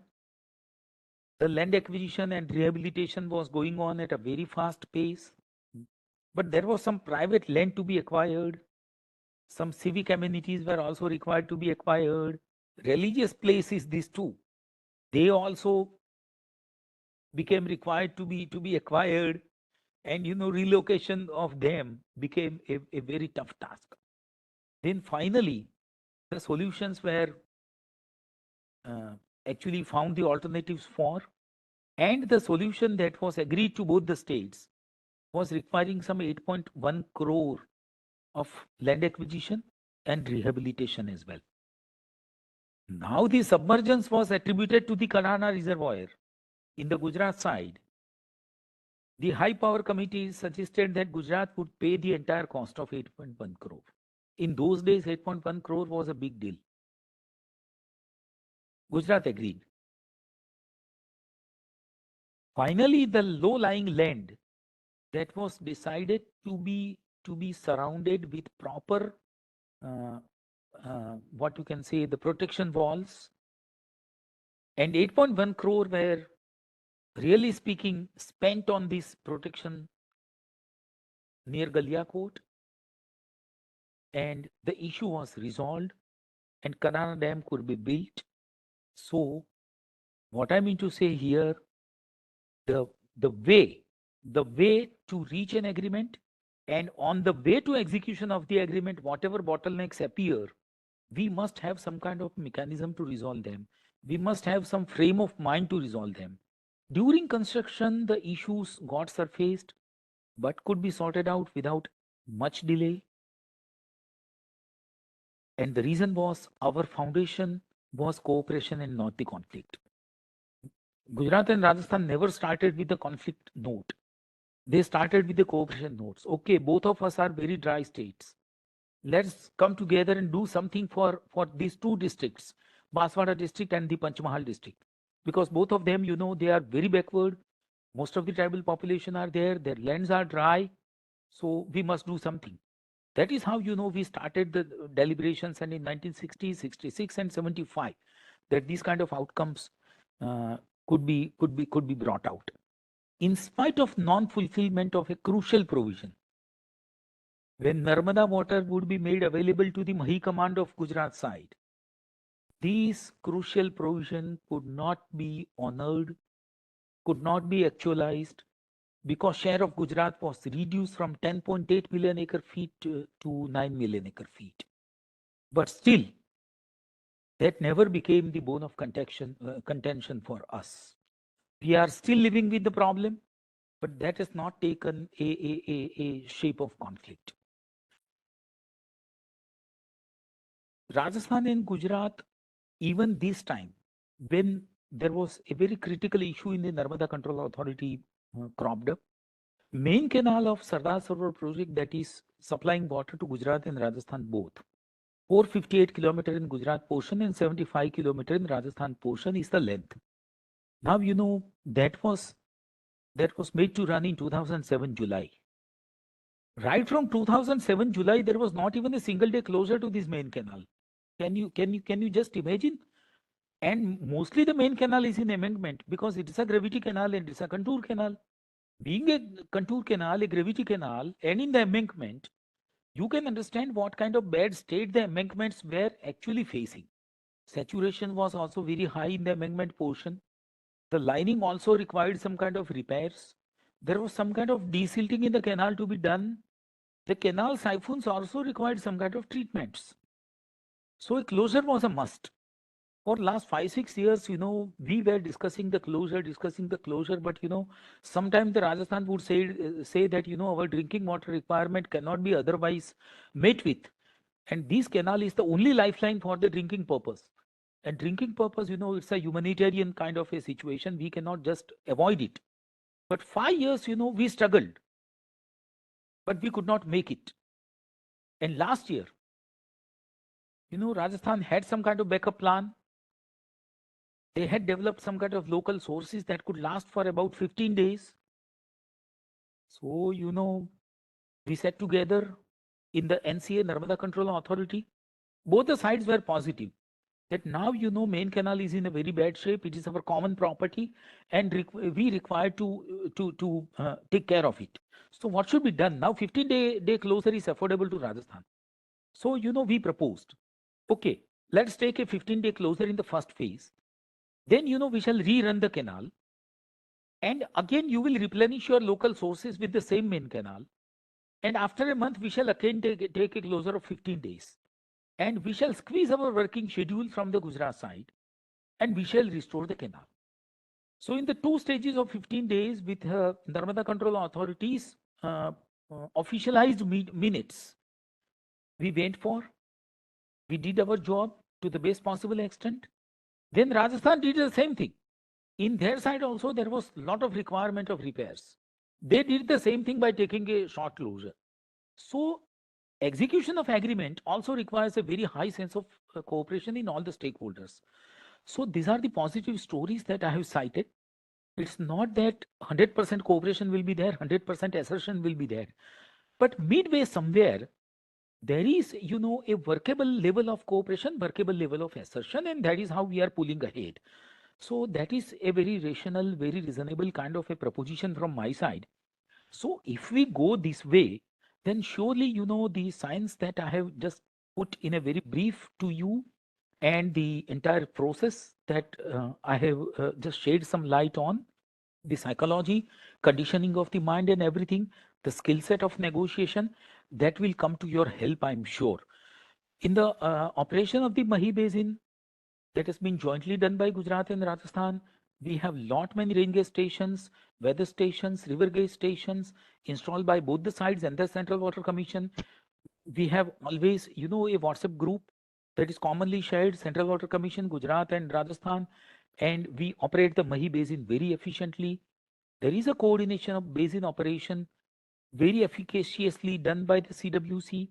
The land acquisition and rehabilitation was going on at a very fast pace. But there was some private land to be acquired. Some civic amenities were also required to be acquired. Religious places, these two, they also became required to be acquired. And relocation of them became a very tough task. Then finally, the solutions were actually found the alternatives for, and the solution that was agreed to both the states was requiring some 8.1 crore of land acquisition and rehabilitation as well. Now the submergence was attributed to the Kanana reservoir in the Gujarat side. The high power committee suggested that Gujarat would pay the entire cost of 8.1 crore. In those days, 8.1 crore was a big deal. Gujarat agreed. Finally, the low-lying land that was decided to be surrounded with proper, what you can say, the protection walls, and 8.1 crore were, really speaking, spent on this protection near Galia Court, and the issue was resolved, and Kanana Dam could be built. So, what I mean to say here, the way to reach an agreement, and on the way to execution of the agreement, whatever bottlenecks appear, we must have some kind of mechanism to resolve them. We must have some frame of mind to resolve them. During construction, the issues got surfaced, but could be sorted out without much delay. And the reason was our foundation was cooperation and not the conflict. Gujarat and Rajasthan never started with the conflict note. They started with the cooperation notes. Okay, both of us are very dry states. Let's come together and do something for these two districts, Banswara district and the Panchmahal district. Because both of them, they are very backward. Most of the tribal population are there. Their lands are dry. So we must do something. That is how, we started the deliberations, and in 1960, 66 and 75, that these kind of outcomes could be brought out. In spite of non-fulfillment of a crucial provision, when Narmada water would be made available to the Mahi command of Gujarat side, these crucial provision could not be honored, could not be actualized, because share of Gujarat was reduced from 10.8 million acre feet to 9 million acre feet. But still, that never became the bone of contention for us. We are still living with the problem, but that has not taken a shape of conflict. Rajasthan and Gujarat, even this time, when there was a very critical issue in the Narmada Control Authority cropped up, main canal of Sardar Sarovar project, that is supplying water to Gujarat and Rajasthan both, 458 km in Gujarat portion and 75 km in Rajasthan portion is the length. Now, that was made to run in 2007 July. Right from 2007 July, there was not even a single day closure to this main canal. Can you just imagine? And mostly the main canal is in embankment because it is a gravity canal and it's a contour canal. Being a contour canal, a gravity canal, and in the embankment, you can understand what kind of bad state the embankments were actually facing. Saturation was also very high in the embankment portion. The lining also required some kind of repairs. There was some kind of desilting in the canal to be done. The canal siphons also required some kind of treatments. So a closure was a must. For last 5-6 years, we were discussing the closure, but sometimes the Rajasthan would say that our drinking water requirement cannot be otherwise met with, and this canal is the only lifeline for the drinking purpose. And drinking purpose, it's a humanitarian kind of a situation. We cannot just avoid it. But 5 years, we struggled, but we could not make it. And last year, Rajasthan had some kind of backup plan. They had developed some kind of local sources that could last for about 15 days. So, we sat together in the NCA, Narmada Control Authority. Both the sides were positive that now main canal is in a very bad shape. It is our common property, and we require to take care of it. So what should be done now? 15-day closure is affordable to Rajasthan. So we proposed, okay, let's take a 15-day closure in the first phase. Then we shall rerun the canal, and again you will replenish your local sources with the same main canal. And after a month, we shall again take a closure of 15 days. And we shall squeeze our working schedule from the Gujarat side, and we shall restore the canal. So in the 2 stages of 15 days with Narmada Control Authorities officialized minutes, we went for, we did our job to the best possible extent. Then Rajasthan did the same thing. In their side also, there was a lot of requirement of repairs. They did the same thing by taking a short closure. So execution of agreement also requires a very high sense of cooperation in all the stakeholders. So these are the positive stories that I have cited. It's not that 100% cooperation will be there, 100% assertion will be there. But midway somewhere, there is, a workable level of cooperation, workable level of assertion, and that is how we are pulling ahead. So that is a very rational, very reasonable kind of a proposition from my side. So if we go this way, then surely, the science that I have just put in a very brief to you, and the entire process that I have just shed some light on, the psychology, conditioning of the mind and everything, the skill set of negotiation, that will come to your help, I'm sure. In the operation of the Mahi Basin, that has been jointly done by Gujarat and Rajasthan, we have lot many rain gauge stations, weather stations, river gauge stations installed by both the sides and the Central Water Commission. We have always, a WhatsApp group that is commonly shared, Central Water Commission, Gujarat and Rajasthan, and we operate the Mahi Basin very efficiently. There is a coordination of basin operation very efficaciously done by the CWC.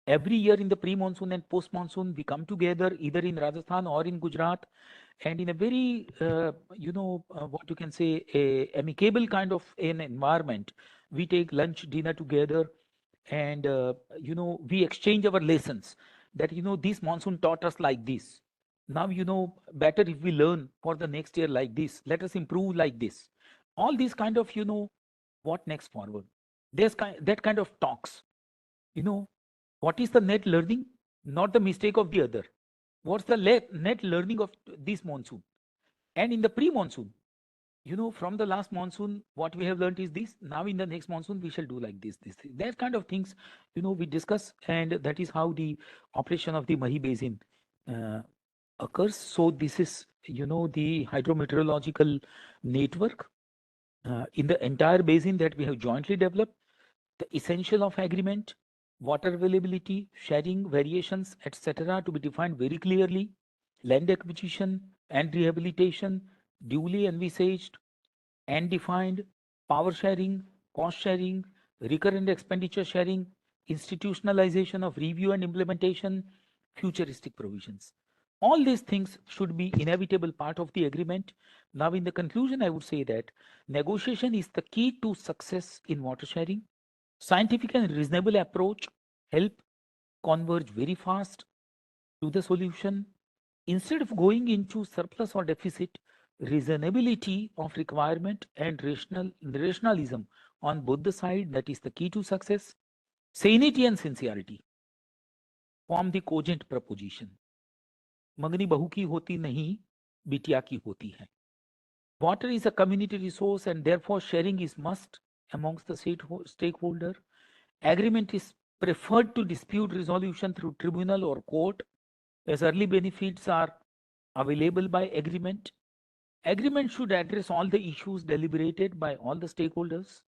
Every year in the pre-monsoon and post-monsoon, we come together either in Rajasthan or in Gujarat, and in a very, what you can say, a amicable kind of an environment, we take lunch, dinner together, and we exchange our lessons. That this monsoon taught us like this. Now better if we learn for the next year like this. Let us improve like this. All these kind of what next forward. There's that kind of talks. What is the net learning? Not the mistake of the other. What's the net learning of this monsoon? And in the pre-monsoon, from the last monsoon, what we have learned is this. Now in the next monsoon, we shall do like this. That kind of things, we discuss, and that is how the operation of the Mahi Basin occurs. So this is, the hydrometeorological network in the entire basin that we have jointly developed. The essential of agreement, water availability, sharing, variations, etc. to be defined very clearly, land acquisition and rehabilitation, duly envisaged and defined, power sharing, cost sharing, recurrent expenditure sharing, institutionalization of review and implementation, futuristic provisions. All these things should be inevitable part of the agreement. Now, in the conclusion, I would say that negotiation is the key to success in water sharing. Scientific and reasonable approach help converge very fast to the solution. Instead of going into surplus or deficit, reasonability of requirement and rationalism on both the side, that is the key to success. Sanity and sincerity form the cogent proposition. मंगनी बहू की होती नहीं, बिटिया की होती है. Water is a community resource, and therefore sharing is must amongst the stakeholder. Agreement is preferred to dispute resolution through tribunal or court, as early benefits are available by agreement. Agreement should address all the issues deliberated by all the stakeholders.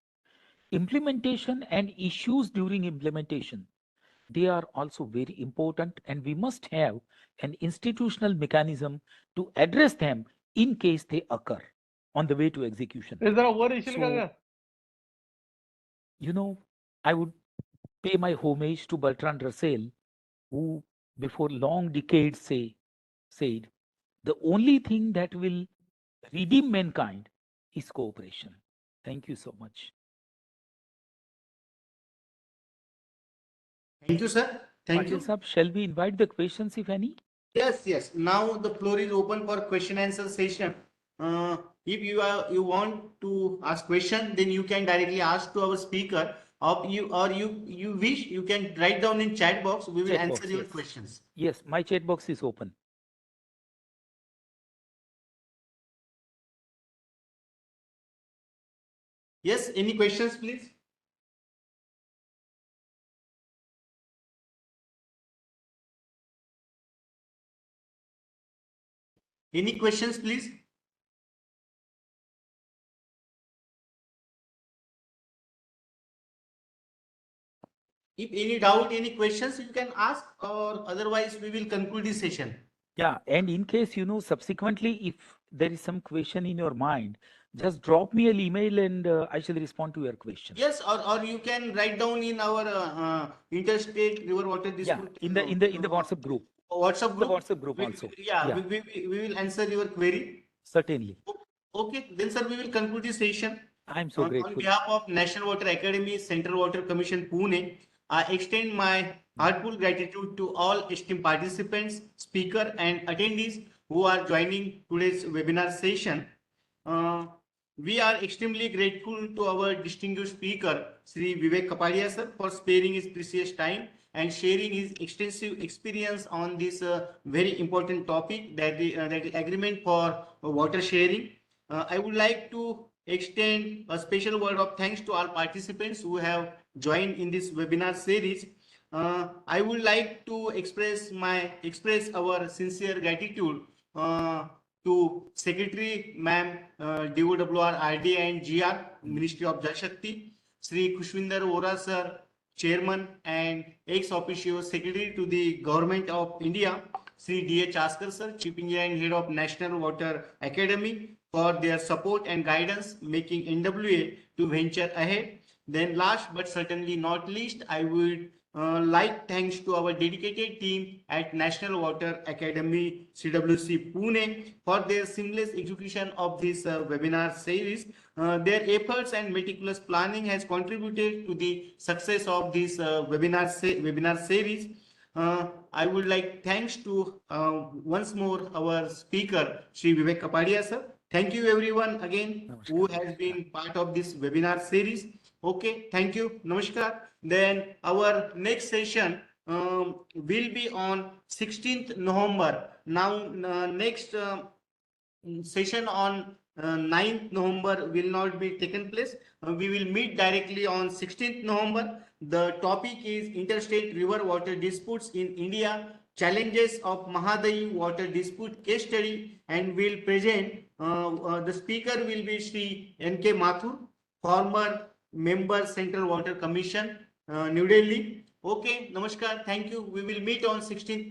Implementation and issues during implementation, they are also very important, and we must have an institutional mechanism to address them in case they occur on the way to execution. So, I would pay my homage to Bertrand Russell, who before long decades said, the only thing that will redeem mankind is cooperation. Thank you so much. Thank you, sir. Thank you. Patil Sahab, shall we invite the questions, if any? Yes. Now the floor is open for question answer session. If you want to ask question, then you can directly ask to our speaker. Or you wish, you can write down in chat box. We will Chat answer box, your yes. questions. Yes, my chat box is open. Yes. Any questions, please? Any questions, please? If any doubt, any questions, you can ask, or otherwise we will conclude this session. Yeah, and in case, subsequently, if there is some question in your mind, just drop me an email and I shall respond to your question. Yes, or you can write down in our interstate river water Yeah, dispute in the WhatsApp group. WhatsApp The group. WhatsApp group also. Yeah, Yeah, we will answer your query. certainly. Okay, then sir, we will conclude this session. I'm so On grateful. behalf of National Water Academy, Central Water Commission, Pune, I extend my heartfelt gratitude to all esteemed participants, speaker, and attendees who are joining today's webinar session. Uh, we are extremely grateful to our distinguished speaker, Sri Vivek Kapadia sir, for sparing his precious time and sharing his extensive experience on this very important topic, that is agreement for water sharing. I would like to extend a special word of thanks to all participants who have joined in this webinar series. I would like to express our sincere gratitude to Secretary Ma'am, DOWR, RD and GR, Ministry of Jal Shakti, Sri Kushwinder Vora sir, Chairman and ex officio Secretary to the Government of India, Sri D.H. Askar sir, Chief Engineer and Head of National Water Academy, for their support and guidance, making NWA to venture ahead. Then last but certainly not least, I would like thanks to our dedicated team at National Water Academy CWC Pune for their seamless execution of this webinar series. Their efforts and meticulous planning has contributed to the success of this webinar series. I would like thanks to once more our speaker, Sri Vivek Kapadia sir. Thank you everyone again who has been part of this webinar series. Okay, thank you. Namaskar. Then our next session will be on 16th November. Now, next session on 9th November will not be taken place. We will meet directly on 16th November. The topic is interstate river water disputes in India, challenges of Mahadayi water dispute case study, and will present. The speaker will be Sri N.K. Mathur, former member Central Water Commission, New Delhi. Okay, namaskar. Thank you. We will meet on 16th.